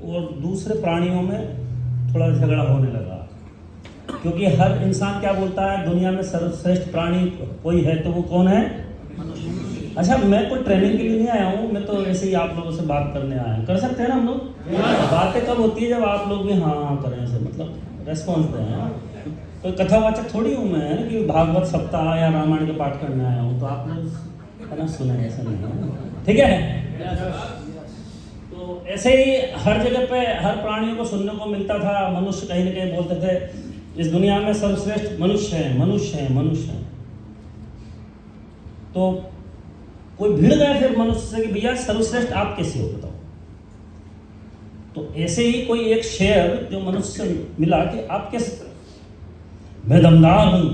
और दूसरे प्राणियों में थोड़ा झगड़ा होने लगा, क्योंकि हर इंसान क्या बोलता है, दुनिया में सर्वश्रेष्ठ प्राणी कोई है तो वो कौन है? अच्छा, मैं कोई ट्रेनिंग के लिए नहीं आया हूँ, मैं तो ऐसे ही आप लोगों से बात करने आया हूँ। कर सकते हैं ना हम लोग? बातें कब होती है? जब आप लोग भी हाँ करें, से मतलब रेस्पॉन्स दें। कोई कथावाचक थोड़ी हूँ मैं कि भागवत सप्ताह या रामायण के पाठ करने आया हूँ, तो आप लोग है ना सुने, ऐसा नहीं है, ठीक है? तो ऐसे ही हर जगह पे हर प्राणियों को सुनने को मिलता था। मनुष्य कहीं ना कहीं बोलते थे इस दुनिया में सर्वश्रेष्ठ मनुष्य है, मनुष्य है, मनुष्य है। तो कोई भिड़ गया फिर मनुष्य से कि भैया सर्वश्रेष्ठ आप कैसे हो, बताओ। तो ऐसे ही कोई एक शेर जो मनुष्य से मिला कि आप कैसे, मैं दमदार हूं,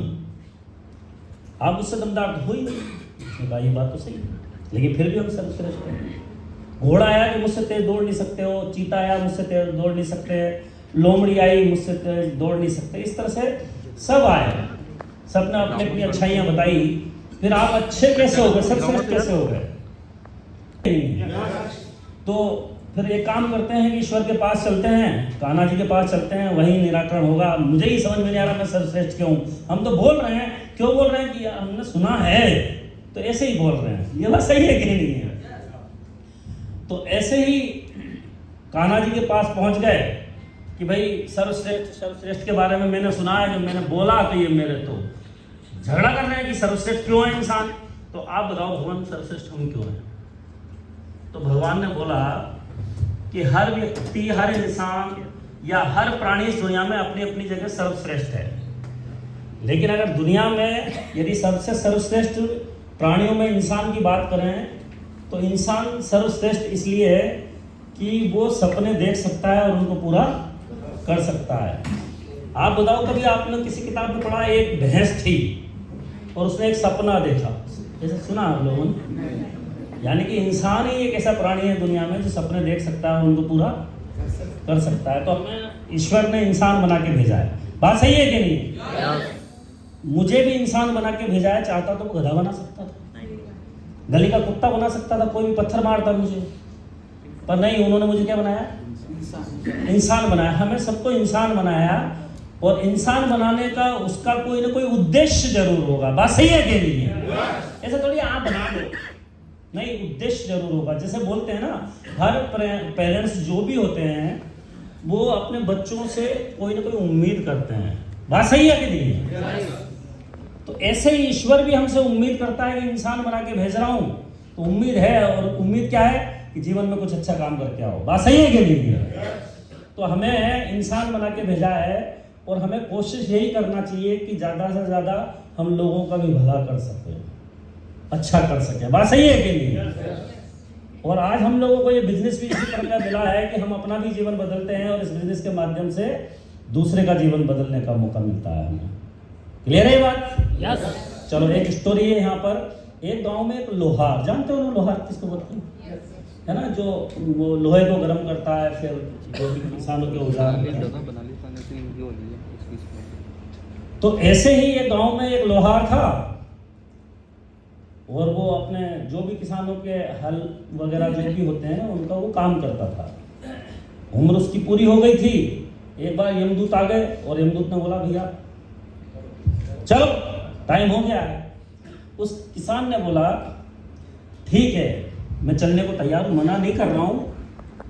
आप उससे दमदार तो हो ही नहीं। उसने कहा ये बात तो सही, लेकिन फिर भी हम सर्वश्रेष्ठ हैं। घोड़ा आया कि मुझसे तेज दौड़ नहीं सकते हो, चीता आया मुझसे तेज दौड़ नहीं सकते, लोमड़ी आई मुझसे तेज दौड़ नहीं सकते। इस तरह से सब आए, सबने अपनी अपनी अच्छाइयां बताई। फिर आप अच्छे कैसे हो गए, सर्वश्रेष्ठ कैसे हो गए? तो फिर एक काम करते हैं कि ईश्वर के पास चलते हैं, कान्हा जी के पास चलते हैं, वहीं निराकरण होगा। मुझे ही समझ में नहीं आ रहा मैं सर्वश्रेष्ठ क्यों हूं। हम तो बोल रहे हैं, क्यों बोल रहे हैं कि हमने सुना है तो ऐसे ही बोल रहे हैं, ये बात सही है कि नहीं है? तो ऐसे ही कान्हा जी के पास पहुंच गए कि भाई सर्वश्रेष्ठ के बारे में मैंने सुना है, जब मैंने बोला तो ये मेरे तो झगड़ा कर रहे हैं कि सर्वश्रेष्ठ क्यों है इंसान। तो आप बताओ भगवान सर्वश्रेष्ठ हम क्यों है? तो भगवान ने बोला कि हर व्यक्ति, हर इंसान या हर प्राणी इस दुनिया में अपनी अपनी जगह सर्वश्रेष्ठ है। लेकिन अगर दुनिया में यदि सबसे सर्वश्रेष्ठ प्राणियों में इंसान की बात करें तो इंसान सर्वश्रेष्ठ इसलिए है कि वो सपने देख सकता है और उनको पूरा कर सकता है। आप बताओ, कभी आपने किसी किताब में पढ़ा एक भैंस थी और उसने एक सपना देखा, ऐसा सुना आप लोगों ने? यानी कि इंसान ही एक ऐसा प्राणी है दुनिया में जो सपने देख सकता है और उनको पूरा कर सकता है। तो हमें ईश्वर ने इंसान बना के भेजा है, बात सही है कि नहीं? मुझे भी इंसान बना के भेजा है, चाहता तो गधा बना सकता था, गली का कुत्ता बना सकता था, कोई भी पत्थर मारता मुझे, पर नहीं, उन्होंने मुझे क्या बनाया? इंसान बनाया। हमें सबको इंसान बनाया, और इंसान बनाने का उसका कोई ना कोई उद्देश्य जरूर होगा, बात सही है कि नहीं है? ऐसा थोड़ी आप बना दो, नहीं, उद्देश्य जरूर होगा। जैसे बोलते हैं ना, हर पेरेंट्स जो भी होते हैं वो अपने बच्चों से कोई ना कोई उम्मीद करते हैं, बात सही है कि नहीं है? तो ऐसे ही ईश्वर भी हमसे उम्मीद करता है कि इंसान बना के भेज रहा हूं, तो उम्मीद है, और उम्मीद क्या है कि जीवन में कुछ अच्छा काम करके आओ, बात सही है कि नहीं है? तो हमें इंसान बना के भेजा है, और हमें कोशिश यही करना चाहिए कि ज़्यादा से ज़्यादा हम लोगों का भी भला कर सके, अच्छा कर सके, बात सही है कि नहीं? और आज हम लोगों को ये बिजनेस भी इसी तरह का मिला है कि हम अपना भी जीवन बदलते हैं और इस बिजनेस के माध्यम से दूसरे का जीवन बदलने का मौका मिलता है हमें। क्लियर है बात? यस। चलो, एक स्टोरी है यहाँ पर। एक गांव में एक लोहार, जानते हो ना लोहार किसको बोलते हैं, है ना, जो वो लोहे को गर्म करता है, फिर जो भी किसानों के औजार होते हैं। तो ऐसे ही एक गांव में एक लोहार था, और वो अपने जो भी किसानों के हल वगैरह जो भी होते हैं उनका वो काम करता था। उम्र उसकी पूरी हो गई थी। एक बार यमदूत आ गए और यमदूत ने बोला भैया चलो टाइम हो गया है। उस किसान ने बोला ठीक है, मैं चलने को तैयार हूँ, मना नहीं कर रहा हूँ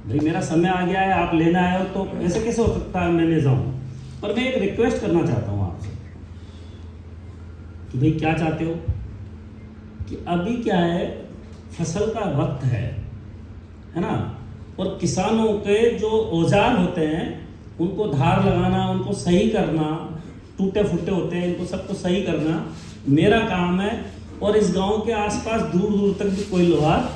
भाई, मेरा समय आ गया है, आप लेना आए हो तो ऐसे कैसे हो सकता है मैं ले जाऊँ, पर मैं एक रिक्वेस्ट करना चाहता हूँ आपसे कि भाई क्या चाहते हो कि अभी क्या है, फसल का वक्त है ना, और किसानों के जो औजार होते हैं उनको धार लगाना, उनको सही करना, टूटे फूटे होते हैं इनको सबको सही करना मेरा काम है। और इस गांव के आसपास दूर दूर तक भी कोई लोहार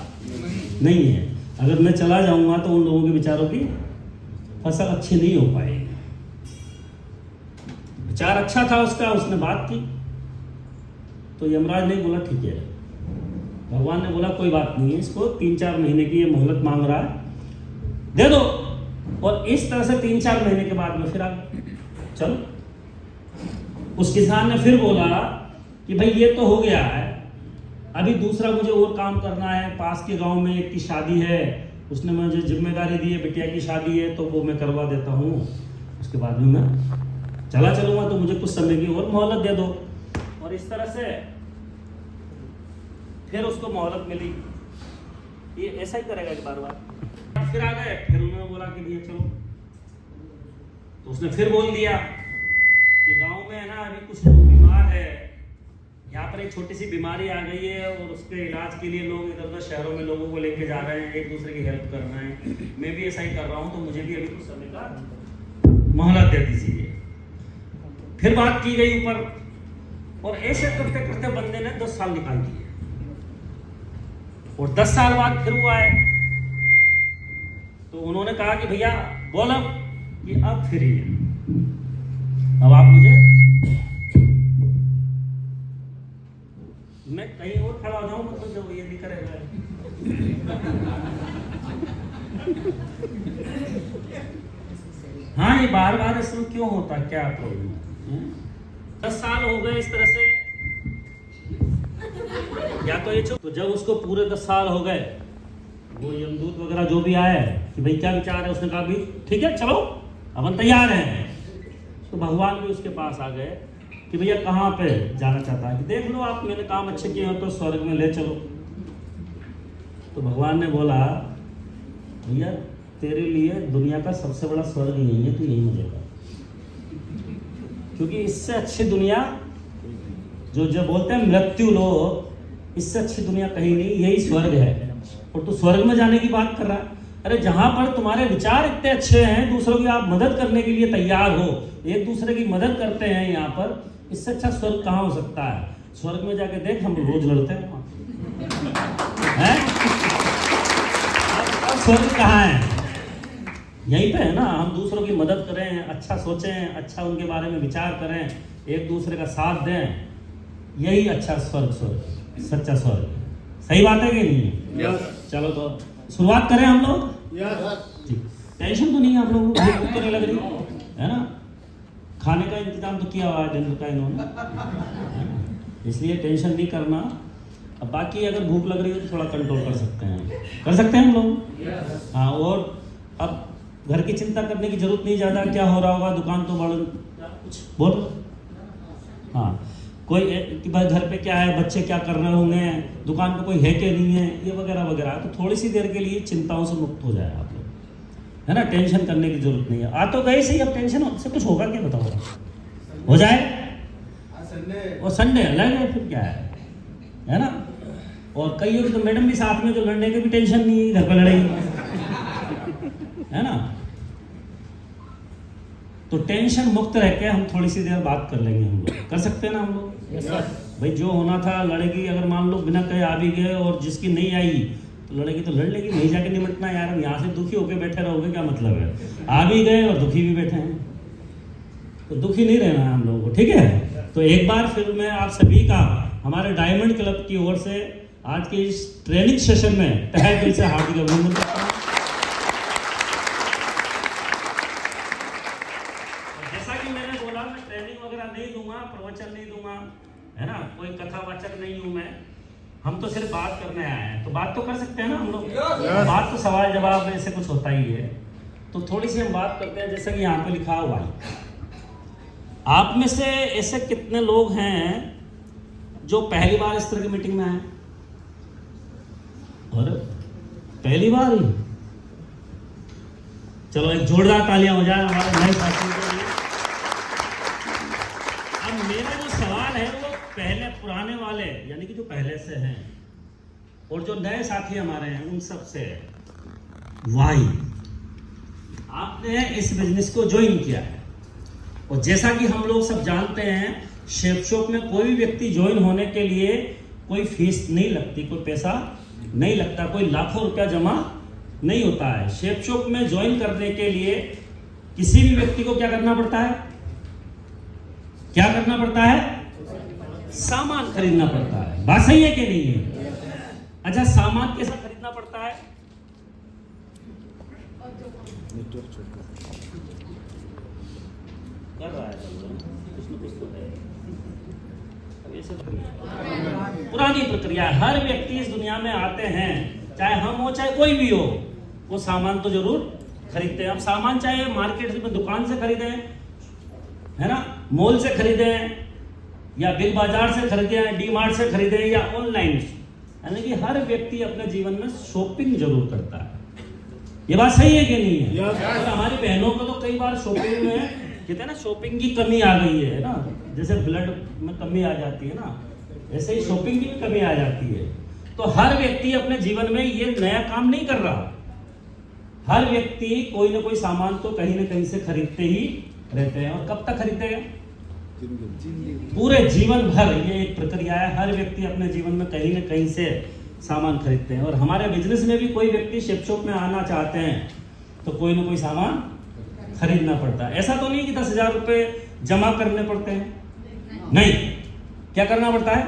नहीं है। अगर मैं चला जाऊंगा तो उन लोगों के बेचारों की फसल अच्छी नहीं हो पाएगी। विचार अच्छा था उसका, उसने बात की। तो यमराज ने बोला ठीक है, भगवान ने बोला कोई बात नहीं है, इसको 3-4 महीने की ये मोहलत मांग रहा है, दे दो। और इस तरह से 3-4 महीने के बाद में फिर आ चलो। उस किसान ने फिर बोला कि भाई ये तो हो गया है, अभी दूसरा मुझे और काम करना है, पास के गांव में एक की शादी है, उसने मुझे जिम्मेदारी दी है, बिटिया की शादी है तो वो मैं करवा देता हूँ, उसके बाद में मैं चला चलूँगा, तो मुझे कुछ समय की और मोहलत दे दो। और इस तरह से फिर उसको मोहलत मिली। ये ऐसा ही करेगा कि बार बार। फिर आ गए, फिर उन्होंने बोला कि भैया चलो, तो उसने फिर बोल दिया कि गांव में है ना अभी कुछ लोग बीमार है, यहाँ पर एक छोटी सी बीमारी आ गई है और उसके इलाज के लिए लोग इधर उधर शहरों में लोगों को लेके जा रहे हैं, एक दूसरे की हेल्प कर रहे हैं, मैं भी ऐसा ही कर रहा हूँ, तो मुझे भी अभी कुछ समय का मोहलत दे दीजिए। फिर बात की गई ऊपर, और ऐसे करते करते बंदे ने 10 साल निकाल दिए। और 10 साल बाद फिर वो आए, तो उन्होंने कहा कि भैया बोल अब कि अब फ्री है, अब आप मुझे, मैं कहीं और खड़ा हो जाऊं मतलब जब ये नहीं करेगा। हाँ, ये बार बार इसमें क्यों होता, क्या प्रॉब्लम है? 10 साल हो गए इस तरह से, या तो ये तो जब उसको पूरे 10 साल हो गए, वो यमदूत वगैरह जो भी आए कि भाई क्या विचार है, उसने कहा भी ठीक है चलो अपन तैयार हैं। तो भगवान भी उसके पास आ गए कि भैया कहाँ पे जाना चाहता है, कि देख लो आप, मैंने काम अच्छे किए हो तो स्वर्ग में ले चलो। तो भगवान ने बोला भैया तेरे लिए दुनिया का सबसे बड़ा स्वर्ग यही है, तो यही मिलेगा, क्योंकि इससे अच्छी दुनिया जो बोलते हैं मृत्यु लोग, इससे अच्छी दुनिया कहीं नहीं, यही स्वर्ग है। और तू स्वर्ग में जाने की बात कर रहा है? अरे जहां पर तुम्हारे विचार इतने अच्छे हैं, दूसरों की आप मदद करने के लिए तैयार हो, एक दूसरे की मदद करते हैं यहाँ पर, इससे अच्छा स्वर्ग कहाँ हो सकता है? स्वर्ग में जाके देख, हम रोज लड़ते हैं अब स्वर्ग कहाँ है? यहीं पे है ना। हम दूसरों की मदद करें, अच्छा सोचें, अच्छा उनके बारे में विचार करें, एक दूसरे का साथ दें, यही अच्छा स्वर्ग सच्चा स्वर्ग। सही बात है कि नहीं? चलो तो शुरुआत करें हम लोग। टेंशन तो नहीं है आप लोगों को? भूख तो नहीं लग रही है ना? खाने का इंतजाम तो किया हुआ है दिन का इन्होंने, इसलिए टेंशन नहीं करना। अब बाकी अगर भूख लग रही है तो थोड़ा कंट्रोल कर सकते हैं हम लोग। हाँ, और अब घर की चिंता करने की जरूरत नहीं, ज़्यादा क्या हो रहा होगा, दुकान तो बड़ कुछ बोल, हाँ कोई कि भाई घर पे क्या है, बच्चे क्या कर रहे होंगे, दुकान पे कोई है कि नहीं है, ये वगैरह वगैरह। तो थोड़ी सी देर के लिए चिंताओं से मुक्त हो जाए आप लोग, है ना? टेंशन करने की जरूरत नहीं है। आ तो गए सही, अब टेंशन से कुछ होगा क्या बताओ? हो जाए और संडे अलग है, फिर क्या है ना? और कई होगी तो मैडम भी साथ में, जो लड़ने की भी टेंशन नहीं है, घर पर लड़ेगी, है ना? तो टेंशन मुक्त रह के हम थोड़ी सी देर बात कर लेंगे, हम लोग कर सकते हैं ना हम लोग? भाई जो होना था लड़ेगी, अगर मान लो बिना कहे आ भी गए और जिसकी नहीं आई तो लड़ेगी तो लड़ लेगी, नहीं जाके निमटना यार। अब यहाँ से दुखी होके बैठे रहोगे क्या मतलब है? आ भी गए और दुखी भी बैठे हैं, तो दुखी नहीं रहना है हम लोगों को, ठीक है? तो एक बार फिर मैं आप सभी का हमारे डायमंड क्लब की ओर से आज के इस ट्रेनिंग सेशन में तहे दिल से हार्दिक अभिनंदन करता हूँ। जैसा कि मैंने बोला, मैं ट्रेनिंग वगैरह नहीं दूंगा, प्रवचन नहीं दूंगा, है ना? कोई कथावाचक नहीं हूं मैं, हम तो सिर्फ बात करने आए हैं। तो बात तो कर सकते हैं ना हम लोग? बात तो सवाल जवाब में से कुछ होता ही है। तो थोड़ी सी हम बात करते हैं, जैसा कि यहाँ पे लिखा हुआ है। आप में से ऐसे कितने लोग हैं जो पहली बार इस तरह की मीटिंग में आए? और पहली बार ही? चलो एक जोरदार तालियां हो जाए हमारे नए साथियों के लिए। अब मेरा जो सवाल है वो पहले पुराने वाले, यानी कि जो पहले से हैं, और जो नए साथी हमारे हैं उन सब से, वाई आपने इस बिजनेस को ज्वाइन किया है। और जैसा कि हम लोग सब जानते हैं, शेप शॉप में कोई भी व्यक्ति ज्वाइन होने के लिए कोई फीस नहीं लगती, कोई पैसा नहीं लगता, कोई लाखों रुपया जमा नहीं होता है। शेप शॉप में ज्वाइन करने के लिए किसी भी व्यक्ति को क्या करना पड़ता है? क्या करना पड़ता है? सामान खरीदना पड़ता है। बात सही है कि नहीं है? अच्छा, सामान कैसा खरीदना पड़ता है? कर रहा है कुछ न कुछ तो है। पुरानी प्रक्रिया, हर व्यक्ति इस दुनिया में आते हैं, चाहे हम हो चाहे कोई भी हो, वो सामान तो जरूर खरीदते हैं। अब सामान चाहे मार्केट में दुकान से खरीदें, है ना, मॉल से खरीदें, या बिग बाजार से खरीदें, डी मार्ट से खरीदें, या ऑनलाइन, यानी कि हर व्यक्ति अपने जीवन में शॉपिंग जरूर करता है। ये बात सही है कि नहीं है? और हमारी बहनों को तो कई बार शॉपिंग में कहते हैं ना, शॉपिंग की कमी आ गई है ना, जैसे ब्लड में कमी आ जाती है ना, ऐसे ही शॉपिंग की भी कमी आ जाती है। तो हर व्यक्ति अपने जीवन में ये नया काम नहीं कर रहा, हर व्यक्ति कोई ना कोई सामान तो कहीं ना कहीं से खरीदते ही रहते हैं। और कब तक खरीदेगा? पूरे जीवन भर ये एक प्रक्रिया है, हर व्यक्ति अपने जीवन में कहीं ना कहीं से सामान खरीदते हैं। और हमारे बिजनेस में भी कोई व्यक्ति शिप शॉप में आना चाहते हैं तो कोई ना कोई सामान खरीदना पड़ता है। ऐसा तो नहीं कि 10,000 रुपये जमा करने पड़ते हैं, नहीं, क्या करना पड़ता है?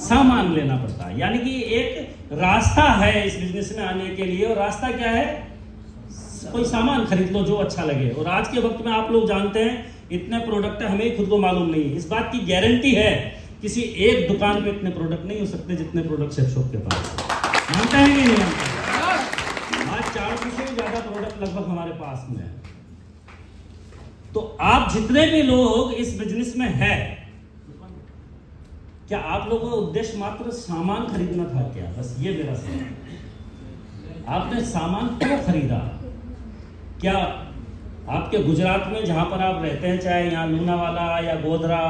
सामान लेना पड़ता है। यानी कि एक रास्ता है इस बिजनेस में आने के लिए, और रास्ता क्या है? कोई सामान खरीद लो जो अच्छा लगे। और आज के वक्त में आप लोग जानते हैं इतने प्रोडक्ट है, हमें खुद को मालूम नहीं है। इस बात की गारंटी है किसी एक दुकान पे इतने प्रोडक्ट नहीं हो सकते जितने प्रोडक्ट शिप शॉप के पास। मानते हैं कि नहीं मानते? आज 400 से भी ज्यादा प्रोडक्ट लगभग हमारे पास में है। तो आप जितने भी लोग इस बिजनेस में है, क्या आप लोगों का उद्देश्य मात्र सामान खरीदना था क्या? बस ये मेरा सवाल। आपने सामान क्यों खरीदा? क्या आपके गुजरात में जहां पर आप रहते हैं, चाहे यहाँ लूनावाला या गोधरा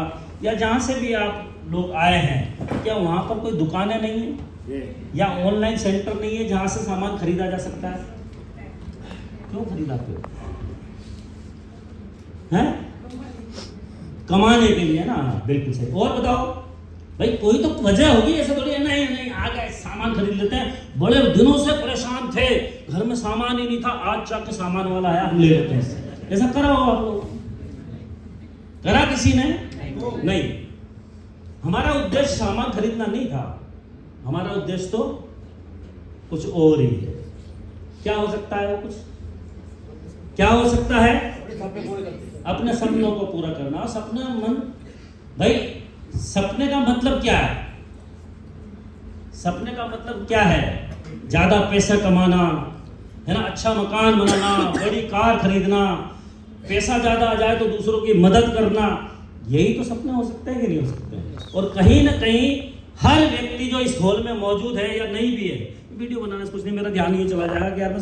या जहां से भी आप लोग आए हैं, क्या वहां पर कोई दुकानें नहीं है या ऑनलाइन सेंटर नहीं है जहां से सामान खरीदा जा सकता है? क्यों खरीदाते हो? हैं? कमाने के लिए ना, बिल्कुल सही। और बताओ भाई, कोई तो वजह होगी, ऐसे थोड़ी नहीं नहीं आ गए सामान खरीद लेते हैं। बड़े दिनों से परेशान थे, घर में सामान ही नहीं था, आज जाके सामान वाला आया, हम ले लेते हैं। ऐसा करा हो आप लोग? करा किसी ने? नहीं। हमारा उद्देश्य सामान खरीदना नहीं था, हमारा उद्देश्य तो कुछ और ही है। क्या हो सकता है वो? कुछ क्या हो सकता है? अपने सपनों को पूरा करना। सपना मन भाई, सपने का मतलब क्या है? सपने का मतलब क्या है? ज्यादा पैसा कमाना, है ना, अच्छा मकान बनाना, बड़ी कार खरीदना, पैसा ज्यादा आ जाए तो दूसरों की मदद करना, यही तो सपने हो सकते हैं कि नहीं हो सकते हैं? और कहीं ना कहीं हर व्यक्ति जो इस हॉल में मौजूद है या नहीं भी है, वीडियो बनाने से कुछ नहीं, मेरा ध्यान ये चला जाएगा कि यार